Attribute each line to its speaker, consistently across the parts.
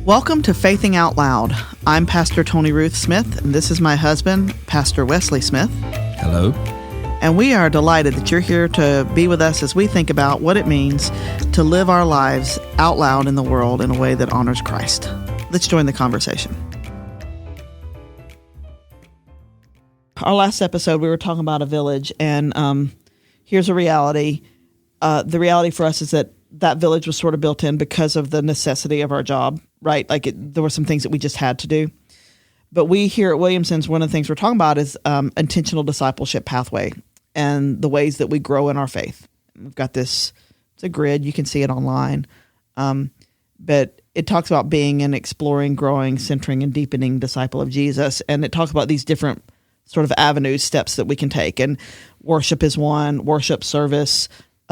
Speaker 1: Welcome to Faithing Out Loud. I'm Pastor Tony Ruth Smith, and this is my husband, Pastor Wesley Smith.
Speaker 2: Hello.
Speaker 1: And we are delighted that you're here to be with us as we think about what it means to live our lives out loud in the world in a way that honors Christ. Let's join the conversation. Our last episode, we were talking about a village, and here's a reality. The reality for us is that village was sort of built in because of the necessity of our job, right? Like there were some things that we just had to do. But we here at Williamson's, one of the things we're talking about is intentional discipleship pathway and the ways that we grow in our faith. We've got this, it's a grid, you can see it online. But it talks about being an exploring, growing, centering, and deepening disciple of Jesus. And it talks about these different sort of avenues, steps that we can take. And worship is one, worship, service,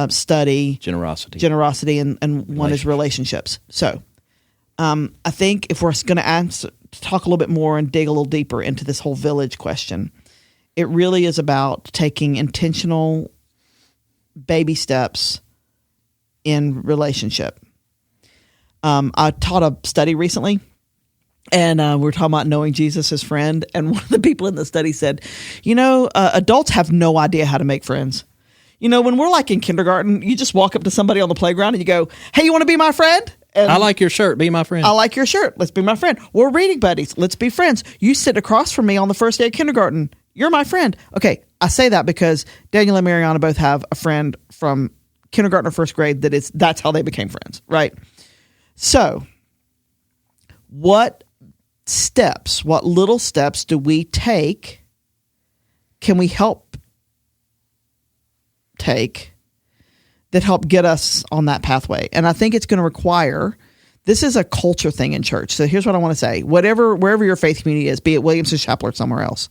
Speaker 1: study, generosity, and one is relationships. So I think if we're going to talk a little bit more and dig a little deeper into this whole village question, it really is about taking intentional baby steps in relationship. I taught a study recently, and we were talking about knowing Jesus as friend, and one of the people in the study said, adults have no idea how to make friends. When we're like in kindergarten, you just walk up to somebody on the playground and you go, "Hey, you want to be my friend?" And
Speaker 2: I like your shirt. Be my friend.
Speaker 1: I like your shirt. Let's be my friend. We're reading buddies. Let's be friends. You sit across from me on the first day of kindergarten. You're my friend. Okay, I say that because Daniel and Mariana both have a friend from kindergarten or first grade that's how they became friends, right? So, what little steps do we take? Can we take that help get us on that pathway? And I think it's going to require, this is a culture thing in church. So here's what I want to say. Wherever your faith community is, be it Williamson's Chapel or somewhere else,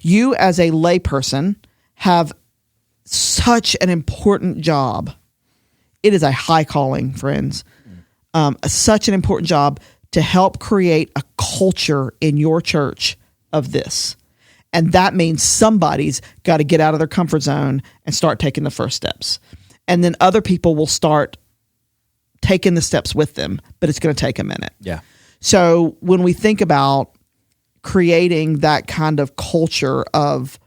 Speaker 1: you as a layperson have such an important job. It is a high calling, friends. Such an important job to help create a culture in your church of this. And that means somebody's got to get out of their comfort zone and start taking the first steps. And then other people will start taking the steps with them, but it's going to take a minute.
Speaker 2: Yeah.
Speaker 1: So when we think about creating that kind of culture of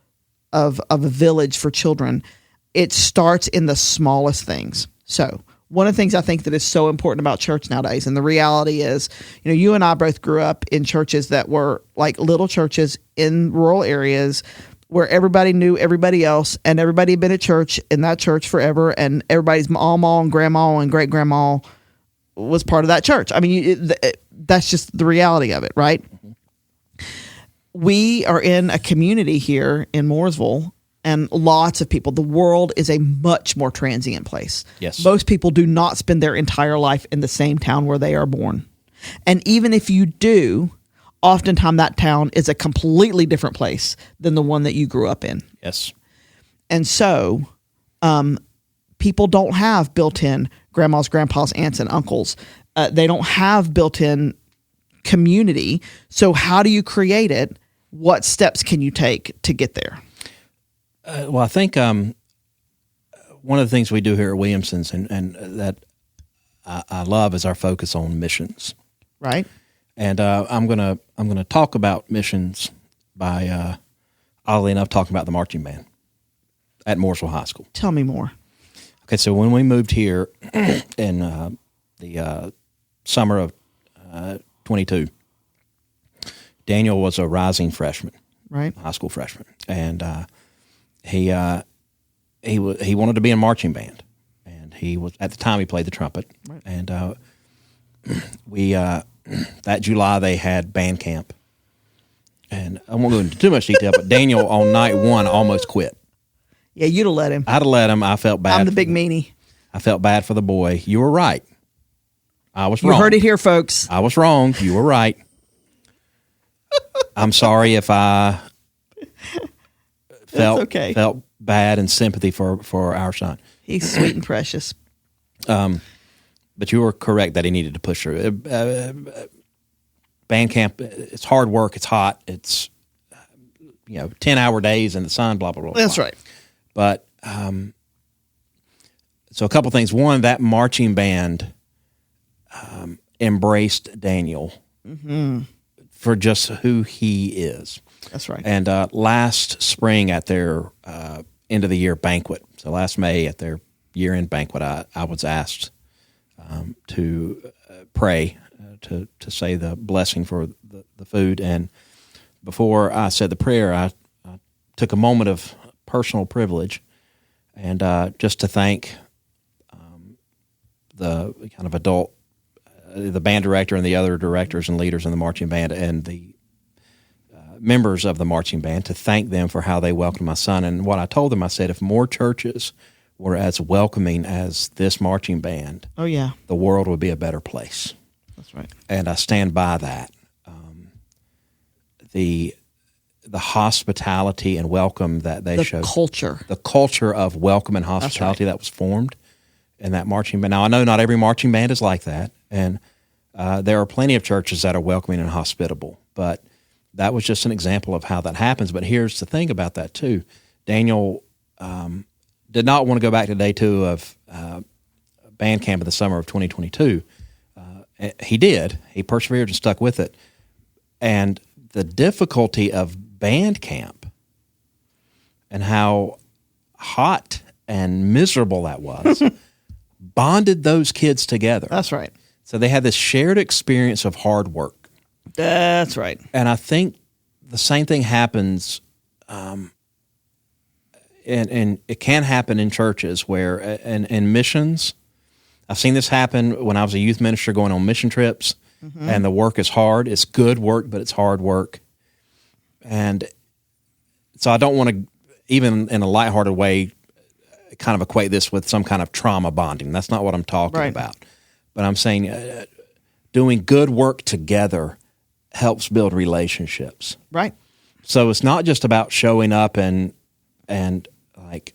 Speaker 1: a village for children, it starts in the smallest things. So one of the things I think that is so important about church nowadays, and the reality is, you and I both grew up in churches that were like little churches in rural areas where everybody knew everybody else, and everybody had been at church in that church forever, and everybody's mama and grandma and great grandma was part of that church. I mean, that's just the reality of it, right? Mm-hmm. We are in a community here in Mooresville, and lots of people. The world is a much more transient place.
Speaker 2: Yes.
Speaker 1: Most people do not spend their entire life in the same town where they are born. And even if you do, oftentimes that town is a completely different place than the one that you grew up in.
Speaker 2: Yes.
Speaker 1: And so people don't have built-in grandmas, grandpas, aunts, and uncles. They don't have built-in community. So how do you create it? What steps can you take to get there?
Speaker 2: Well, I think one of the things we do here at Williamson's and that I love is our focus on missions.
Speaker 1: Right.
Speaker 2: And I'm gonna talk about missions by oddly enough talking about the marching band at Mooresville High School.
Speaker 1: Tell me more.
Speaker 2: Okay, so when we moved here in the summer of 22, Daniel was a rising freshman,
Speaker 1: right,
Speaker 2: high school freshman, and he wanted to be in a marching band, and he was at the time he played the trumpet,
Speaker 1: right.
Speaker 2: And we that July they had band camp, and I won't go into too much detail, but Daniel on night one almost quit.
Speaker 1: Yeah, you'd have let him.
Speaker 2: I'd have let him. I felt bad.
Speaker 1: I'm the big meanie.
Speaker 2: I felt bad for the boy. You were right. I was wrong.
Speaker 1: You heard it here, folks.
Speaker 2: I was wrong. You were right. I'm sorry if I felt bad and sympathy for our son.
Speaker 1: He's sweet and precious.
Speaker 2: But you were correct that he needed to push through. Band camp, it's hard work. It's hot. It's 10-hour days in the sun. Blah blah blah.
Speaker 1: That's right.
Speaker 2: But so a couple things. One, that marching band embraced Daniel for just who he is.
Speaker 1: That's right.
Speaker 2: And last spring at their end of the year banquet, so last May at their year-end banquet, I was asked to pray, to say the blessing for the food. And before I said the prayer, I took a moment of personal privilege and just to thank the kind of adult, the band director and the other directors and leaders in the marching band and the members of the marching band, to thank them for how they welcomed my son. And what I told them, I said, if more churches were as welcoming as this marching band,
Speaker 1: Oh, yeah.
Speaker 2: the world would be a better place.
Speaker 1: That's right.
Speaker 2: And I stand by that. The hospitality and welcome that they showed. The culture of welcome and hospitality that was formed in that marching band. Now, I know not every marching band is like that, and there are plenty of churches that are welcoming and hospitable, but that was just an example of how that happens. But here's the thing about that, too. Daniel did not want to go back to day 2 of band camp in the summer of 2022. He did. He persevered and stuck with it. And the difficulty of band camp and how hot and miserable that was bonded those kids together.
Speaker 1: That's right.
Speaker 2: So they had this shared experience of hard work.
Speaker 1: That's right.
Speaker 2: And I think the same thing happens, and it can happen in churches where, in missions, I've seen this happen when I was a youth minister going on mission trips, and the work is hard. It's good work, but it's hard work. And so I don't want to, even in a lighthearted way, kind of equate this with some kind of trauma bonding. That's not what I'm talking about. But I'm saying doing good work together helps build relationships.
Speaker 1: Right.
Speaker 2: So it's not just about showing up and like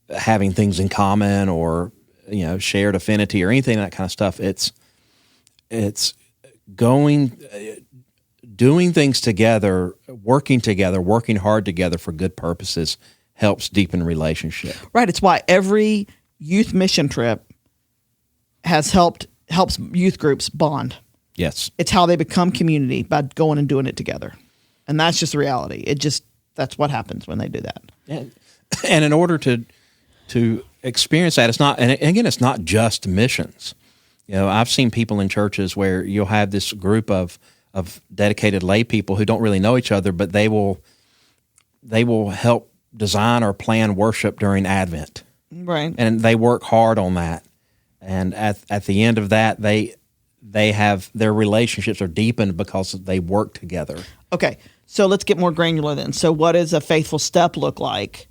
Speaker 2: having things in common or, you know, shared affinity or anything, that kind of stuff. It's doing things together, working hard together for good purposes helps deepen relationship.
Speaker 1: Right. It's why every youth mission trip helps youth groups bond.
Speaker 2: Yes.
Speaker 1: It's how they become community, by going and doing it together. And that's just the reality. That's what happens when they do that.
Speaker 2: And in order to experience that, it's not, and again, it's not just missions. You know, I've seen people in churches where you'll have this group of dedicated lay people who don't really know each other, but they will help design or plan worship during Advent.
Speaker 1: Right.
Speaker 2: And they work hard on that. And at the end of that, they have, their relationships are deepened because they work together.
Speaker 1: Okay, so let's get more granular then. So what does a faithful step look like?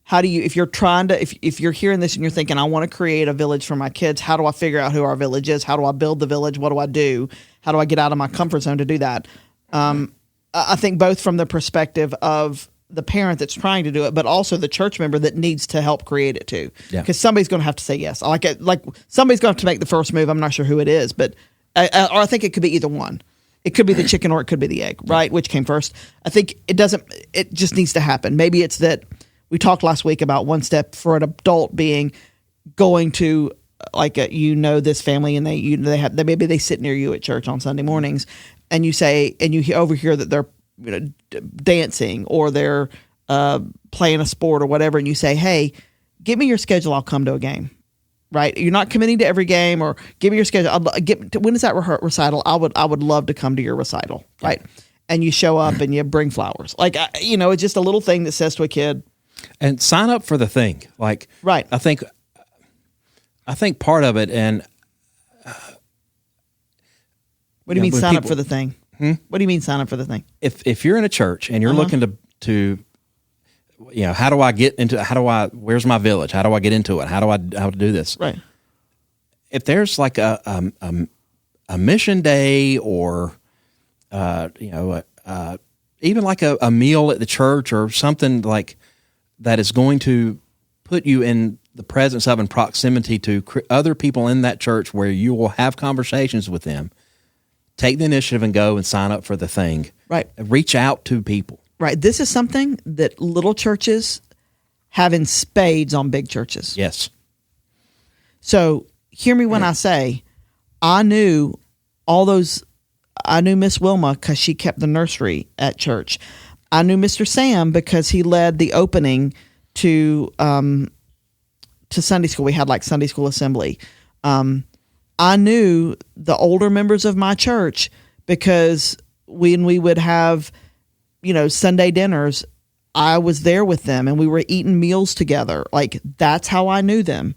Speaker 1: How do you, if you're hearing this and you're thinking, I want to create a village for my kids, how do I figure out who our village is? How do I build the village? What do I do? How do I get out of my comfort zone to do that? I think both from the perspective of the parent that's trying to do it, but also the church member that needs to help create it too. Because somebody's going to have to say yes. Like somebody's going to have to make the first move. I'm not sure who it is, but or I think it could be either one. It could be the chicken or it could be the egg, right? Which came first? I think it just needs to happen. Maybe it's that we talked last week about one step for an adult being going to this family and maybe they sit near you at church on Sunday mornings and you say, and you overhear that they're dancing or they're playing a sport or whatever, and you say, hey, give me your schedule, I'll come to a game. Right? You're not committing to every game, or give me your schedule. When is that recital? I would love to come to your recital, right? And you show up and you bring flowers. It's just a little thing that says to a kid,
Speaker 2: and sign up for the thing. Like,
Speaker 1: right?
Speaker 2: I think part of it, and
Speaker 1: what do you mean sign up for the thing? What do you mean sign up for the thing?
Speaker 2: If you're in a church and you're looking to how do I get into? Where's my village? How do I get into it? How to do this?
Speaker 1: Right.
Speaker 2: If there's like a mission day or even like a meal at the church or something like that is going to put you in the presence of and proximity to other people in that church where you will have conversations with them, take the initiative and go and sign up for the thing.
Speaker 1: Right.
Speaker 2: Reach out to people.
Speaker 1: Right. This is something that little churches have in spades on big churches.
Speaker 2: Yes.
Speaker 1: So hear me when I say, I knew all those. I knew Miss Wilma because she kept the nursery at church. I knew Mr. Sam because he led the opening to Sunday school. We had like Sunday school assembly. I knew the older members of my church because when we would have, Sunday dinners, I was there with them and we were eating meals together. Like, that's how I knew them.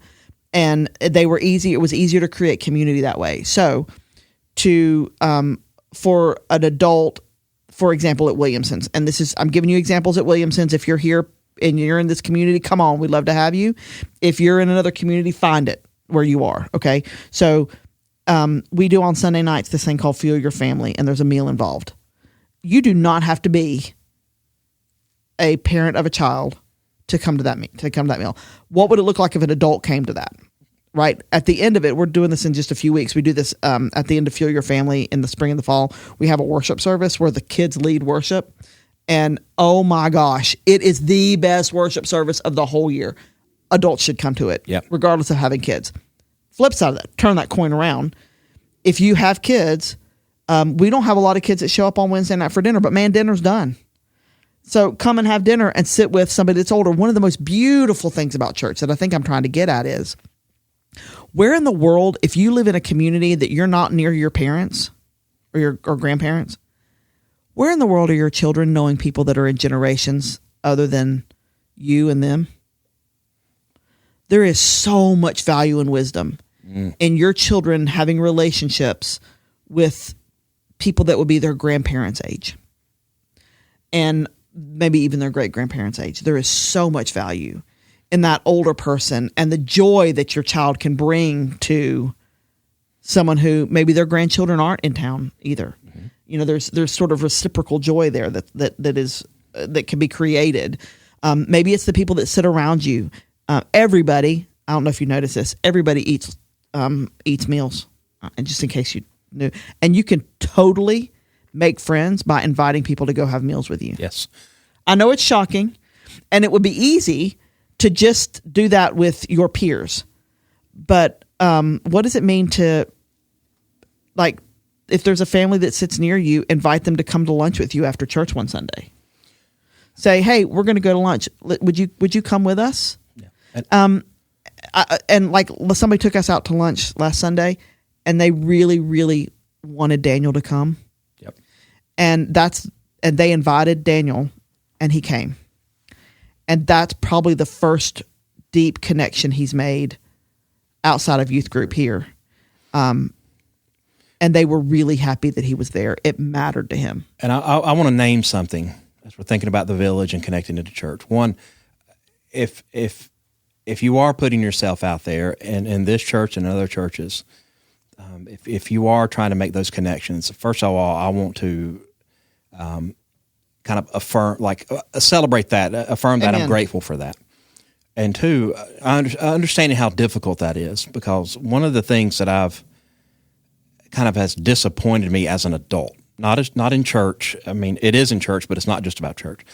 Speaker 1: And they were easy. It was easier to create community that way. So for an adult, for example, at Williamson's, and I'm giving you examples at Williamson's. If you're here and you're in this community, come on, we'd love to have you. If you're in another community, find it where you are. Okay. So, we do on Sunday nights this thing called Fuel Your Family, and there's a meal involved. You do not have to be a parent of a child to come to that meal. What would it look like if an adult came to that? Right at the end of it, we're doing this in just a few weeks. We do this at the end of Fuel Your Family in the spring and the fall. We have a worship service where the kids lead worship, and oh my gosh, it is the best worship service of the whole year. Adults should come to it, regardless of having kids. Flip side of that, turn that coin around. If you have kids, we don't have a lot of kids that show up on Wednesday night for dinner, but man, dinner's done. So come and have dinner and sit with somebody that's older. One of the most beautiful things about church that I think I'm trying to get at is, where in the world, if you live in a community that you're not near your parents or grandparents, where in the world are your children knowing people that are in generations other than you and them? There is so much value and wisdom in your children having relationships with people that would be their grandparents' age and maybe even their great-grandparents' age. There is so much value in that older person and the joy that your child can bring to someone who maybe their grandchildren aren't in town either. Mm-hmm. There's sort of reciprocal joy there that can be created. Maybe it's the people that sit around you. Everybody, I don't know if you notice this, everybody eats meals. And just in case you knew, and you can totally make friends by inviting people to go have meals with you.
Speaker 2: Yes.
Speaker 1: I know it's shocking, and it would be easy to just do that with your peers. But what does it mean to, like, if there's a family that sits near you, invite them to come to lunch with you after church one Sunday? Say, hey, we're going to go to lunch. Would you come with us? Yeah. And like somebody took us out to lunch last Sunday, and they really, really wanted Daniel to come.
Speaker 2: Yep.
Speaker 1: And they invited Daniel, and he came. And that's probably the first deep connection he's made outside of youth group here. And they were really happy that he was there. It mattered to him.
Speaker 2: And I want to name something as we're thinking about the village and connecting it to church. One, if you are putting yourself out there in this church and other churches, if you are trying to make those connections, first of all, I want to kind of affirm, celebrate that, affirm that. Amen. I'm grateful for that. And two, understanding how difficult that is, because one of the things that I've kind of has disappointed me as an adult, not in church. I mean, it is in church, but it's not just about church.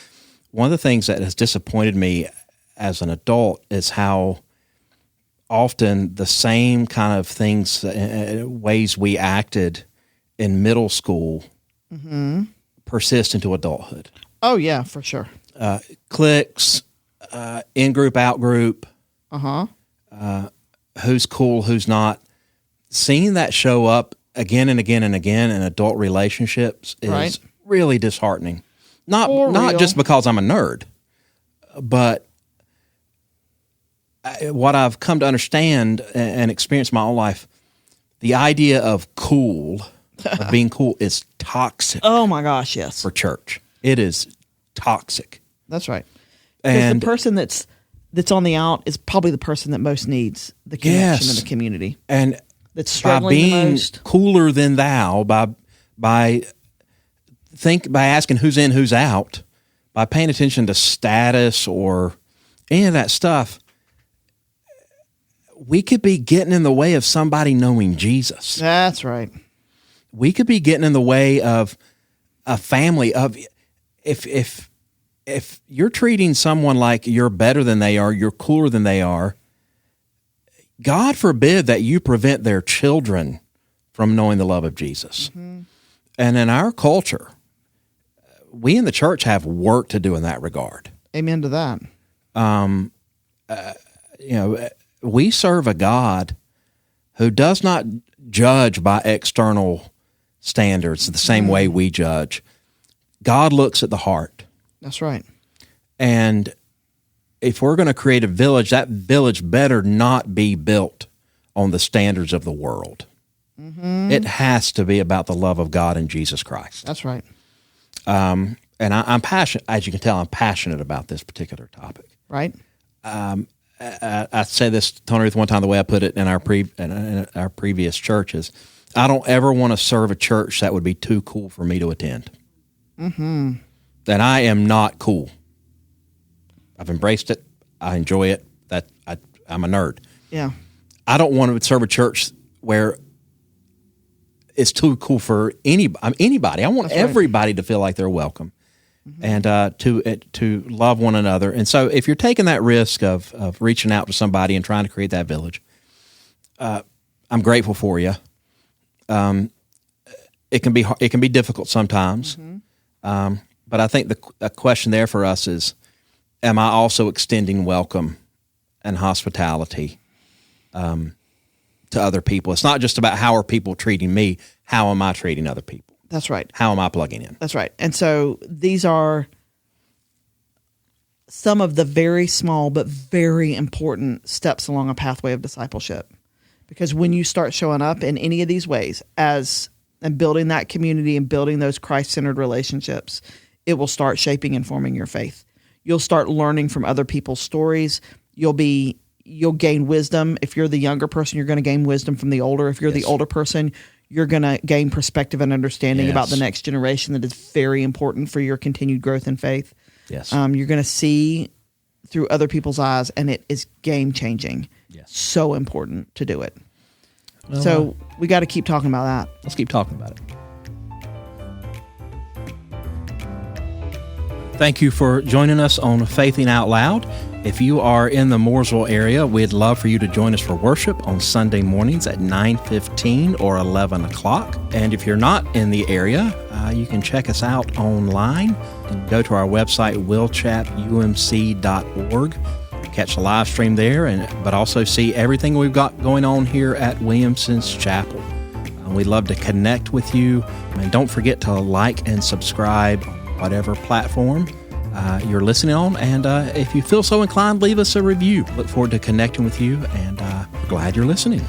Speaker 2: One of the things that has disappointed me as an adult is how often the same kind of things, ways we acted in middle school, mm-hmm. persist into adulthood.
Speaker 1: Oh, yeah, for sure.
Speaker 2: Cliques, in-group, out-group, who's cool, who's not. Seeing that show up again and again and again in adult relationships is really disheartening. Not just because I'm a nerd, but what I've come to understand and experience my own life, the idea of cool, of being cool, is toxic.
Speaker 1: Oh my gosh, yes.
Speaker 2: For church. It is toxic.
Speaker 1: That's right. Because the person that's on the out is probably the person that most needs the connection in the community.
Speaker 2: And
Speaker 1: that's struggling
Speaker 2: by being
Speaker 1: the most.
Speaker 2: Cooler than thou, by asking who's in, who's out, by paying attention to status or any of that stuff, we could be getting in the way of somebody knowing Jesus.
Speaker 1: That's right.
Speaker 2: We could be getting in the way of a family of if you're treating someone like you're better than they are, you're cooler than they are, God forbid that you prevent their children from knowing the love of Jesus. Mm-hmm. And in our culture, we in the church have work to do in that regard.
Speaker 1: Amen to that.
Speaker 2: We serve a God who does not judge by external standards the same way we judge. God looks at the heart.
Speaker 1: That's right.
Speaker 2: And if we're going to create a village, that village better not be built on the standards of the world. Mm-hmm. It has to be about the love of God and Jesus Christ.
Speaker 1: That's right.
Speaker 2: And I'm passionate, as you can tell, I'm passionate about this particular topic.
Speaker 1: Right.
Speaker 2: I said this to Tony Ruth one time, the way I put it in our previous churches. I don't ever want to serve a church that would be too cool for me to attend. Mm-hmm. That I am not cool. I've embraced it. I enjoy it. I'm a nerd.
Speaker 1: Yeah.
Speaker 2: I don't want to serve a church where it's too cool for anybody. I want everybody to feel like they're welcome, and to love one another. And so, if you're taking that risk of reaching out to somebody and trying to create that village, I'm grateful for you. It can be difficult sometimes, but I think the question there for us is, am I also extending welcome and hospitality to other people? It's not just about how are people treating me. How am I treating other people?
Speaker 1: That's right.
Speaker 2: How am I plugging in?
Speaker 1: That's right. And so these are some of the very small but very important steps along a pathway of discipleship. Because when you start showing up in any of these ways and building that community and building those Christ-centered relationships, it will start shaping and forming your faith. You'll start learning from other people's stories. You'll gain wisdom. If you're the younger person, you're going to gain wisdom from the older. If you're the older person, you're going to gain perspective and understanding about the next generation that is very important for your continued growth in faith.
Speaker 2: Yes.
Speaker 1: You're going to see through other people's eyes, and it is game-changing.
Speaker 2: Yes.
Speaker 1: So important to do it.
Speaker 2: Well,
Speaker 1: so we got to keep talking about that.
Speaker 2: Let's keep talking about it. Thank you for joining us on Faithing Out Loud. If you are in the Mooresville area, we'd love for you to join us for worship on Sunday mornings at 9:15 or 11 o'clock. And if you're not in the area, you can check us out online and go to our website, willchapumc.org. Catch the live stream there, but also see everything we've got going on here at Williamson's Chapel. We'd love to connect with you. And don't forget to like and subscribe on whatever platform you're listening on. And if you feel so inclined, leave us a review. Look forward to connecting with you, and we're glad you're listening.